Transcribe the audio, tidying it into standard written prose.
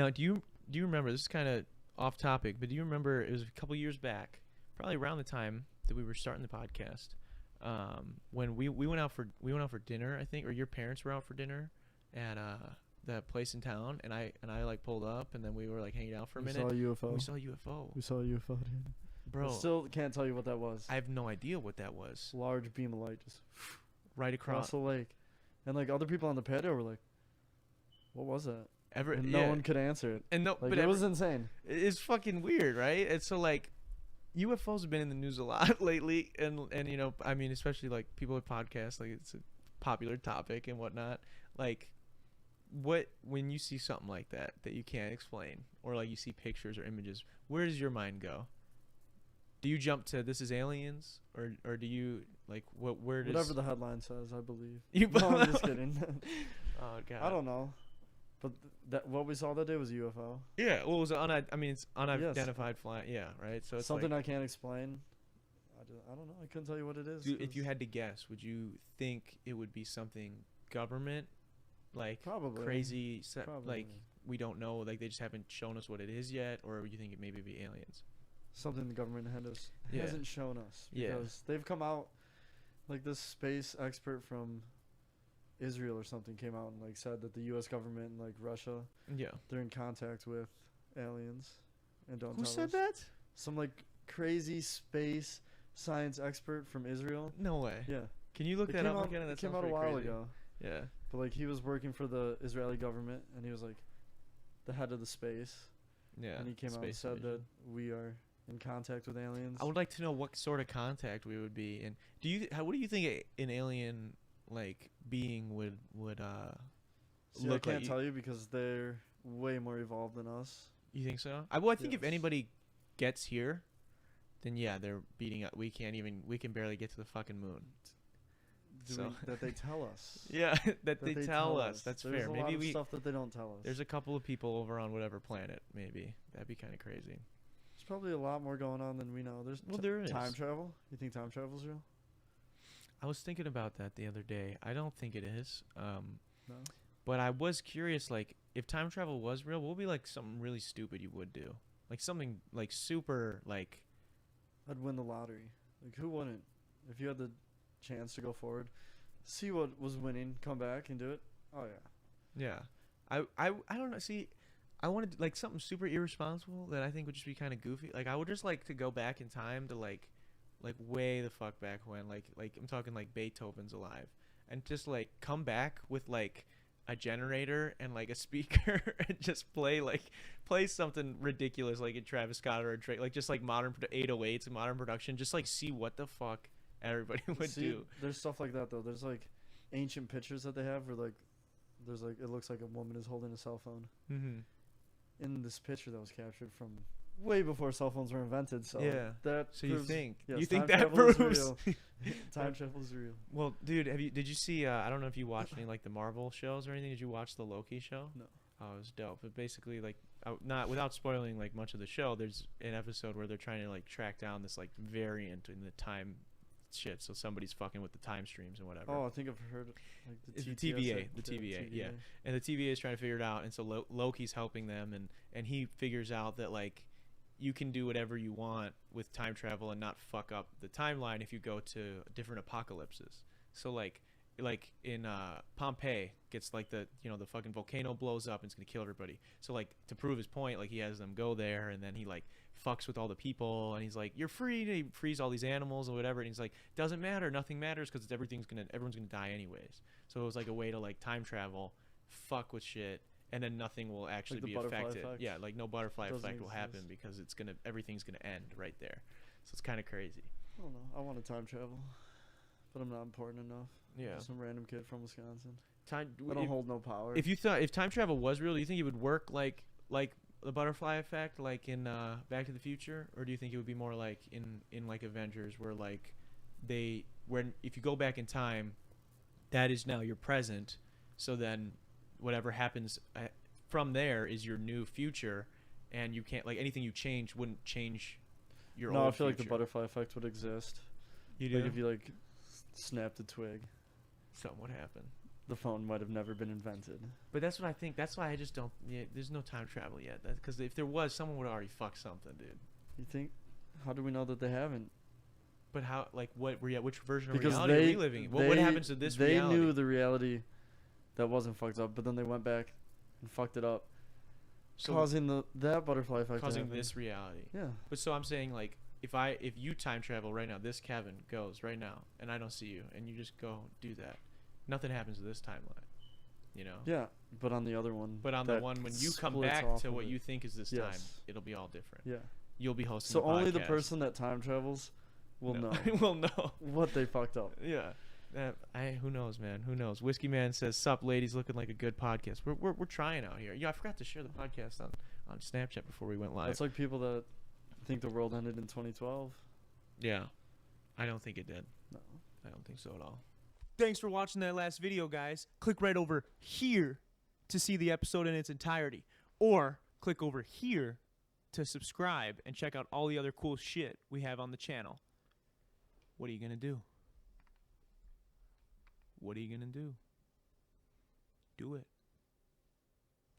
Now, do you remember? This is kind of off topic, but do you remember it was a couple years back, probably around the time that we were starting the podcast, when we went out for dinner, I think, or your parents were out for dinner at that place in town, and I like pulled up, and then we were like hanging out for a We minute. saw a UFO. We saw a UFO, We saw a UFO, dude. bro. I still can't tell you what that was. I have no idea what that was. Large beam of light just Right across across. the lake. And like other people on the patio were like, what was that? And no Yeah. one could answer it. And no, Like but it was insane. it's fucking weird, right? And so like UFOs have been in the news a lot lately, and you know, I mean, especially like people with podcasts, like it's a popular topic and whatnot. Like, what when you see something like that you can't explain, or like you see pictures or images, where does your mind go? Do you jump to this is aliens, or do you like where does Whatever the headline says, I believe. you? No, I'm just kidding. Oh god. I don't know. But that what we saw that day was a UFO. Yeah, well, it was it's unidentified flying. Yeah, right. So it's Something like, I can't explain. I don't know. I couldn't tell you what it is. if you had to guess, would you think it would be something government, like Probably. crazy, Probably. like we don't know, like they just haven't shown us what it is yet, or would you think it maybe be aliens? Something the government Yeah. hasn't shown us. Yeah. Because they've come out, like this space expert from Israel or something came out and like said that the U.S. government and like Russia, Yeah. they're in contact with aliens and don't Who tell said us. that? Some like crazy space science expert from Israel. No way. Yeah. Can you look It that came up out, again? it That came sounds out a pretty while crazy. ago. Yeah. But like he was working for the Israeli government and he was like the head of the space. Yeah. And he came out and Space said division. that we are in contact with aliens. I would like to know what sort of contact we would be, and what do you think an alien like being would See, look I like? can't tell you because they're way more evolved than us. You think so? I think if Yes. anybody gets here, then yeah, they're beating up. We can barely get to the fucking moon. So That they tell us. yeah, that That they tell us. That's There's fair. a Maybe lot of stuff that they don't tell us. there's a couple of people over on whatever planet. Maybe that'd be kind of crazy. There's probably a lot more going on than we know. There's There is. time travel. You think time travel's real? I was thinking about that the other day. I don't think it is. No. But I was curious, like, if time travel was real, what would be like something really stupid you would do? Like something like super like. I'd win the lottery. Like who wouldn't? If you had the chance to go forward, see what was winning, come back and do it. Oh yeah. Yeah. I don't know. See, I wanted like something super irresponsible that I think would just be kind of goofy. Like I would just like to go back in time to like way the fuck back when like I'm talking like Beethoven's alive, and just like come back with like a generator and like a speaker and just play something ridiculous like a Travis Scott or a Drake, like just like modern 808s and modern production, just like see what the fuck everybody would See, do. There's stuff like that though. There's like ancient pictures that they have where like there's like it looks like a woman is holding a cell phone Mm-hmm. in this picture that was captured from way before cell phones were invented. So Yeah. that So you proves- think yes, you think time that travel is proves? real. Time travel is real. Well, dude, did you see? I don't know if you watched any like the Marvel shows or anything. Did you watch the Loki show? No. Oh, it was dope. But basically, like, not without spoiling like much of the show. There's an episode where they're trying to like track down this like variant in the time shit. So somebody's fucking with the time streams and whatever. Oh, I think I've heard like It's the TTS, TVA, like, the TVA, yeah. And the TVA is trying to figure it out, and so Loki's helping them, and he figures out that like you can do whatever you want with time travel and not fuck up the timeline if you go to different apocalypses. So like in Pompeii gets like the fucking volcano blows up and it's gonna kill everybody. So like to prove his point, like he has them go there and then he like fucks with all the people and he's like, you're free, and he frees all these animals or whatever, and he's like, doesn't matter, nothing matters because everyone's gonna die anyways. So it was like a way to like time travel, fuck with shit, and then nothing will actually the be butterfly affected. effect? Yeah, like no butterfly Doesn't effect will happen exist. because everything's gonna end right there. So it's kind of crazy. I don't know. I want to time travel, but I'm not important enough. I'm Yeah. just some random kid from Wisconsin. Time. I don't hold no power. If time travel was real, do you think it would work like the butterfly effect, like in Back to the Future, or do you think it would be more like in like Avengers, where like if you go back in time, that is now your present, so then whatever happens from there is your new future, and you can't like anything you change wouldn't change your no, old I feel like the future. butterfly effect would exist. You do? Like if you like snap the twig. Something would happen. the phone might have never been invented. But that's what I think. That's why I just don't. Yeah, there's no time travel yet. Because if there was, someone would have already fucked something, dude. You think? How do we know that they haven't? But how? Like what? Which version of Because reality are we living in? What happens to this reality? They knew the reality that wasn't fucked up, but then they went back and fucked it up, So causing that butterfly effect. causing this reality. Yeah. But so I'm saying, like, if you time travel right now, this Kevin goes right now, and I don't see you, and you just go do that, nothing happens to this timeline, you know. Yeah, but on the other one. But on the one when you come back to what you think is this time, it'll be all different. Yeah. You'll be hosting. So only the person that time travels will know. will know what they fucked up. Yeah. Who knows, man? Who knows? Whiskey Man says, "Sup, ladies, looking like a good podcast." We're trying out here. Yeah, I forgot to share the podcast on Snapchat before we went live. It's like people that think the world ended in 2012. Yeah, I don't think it did. No, I don't think so at all. Thanks for watching that last video, guys. Click right over here to see the episode in its entirety, or click over here to subscribe and check out all the other cool shit we have on the channel. What are you gonna do? What are you gonna do? Do it.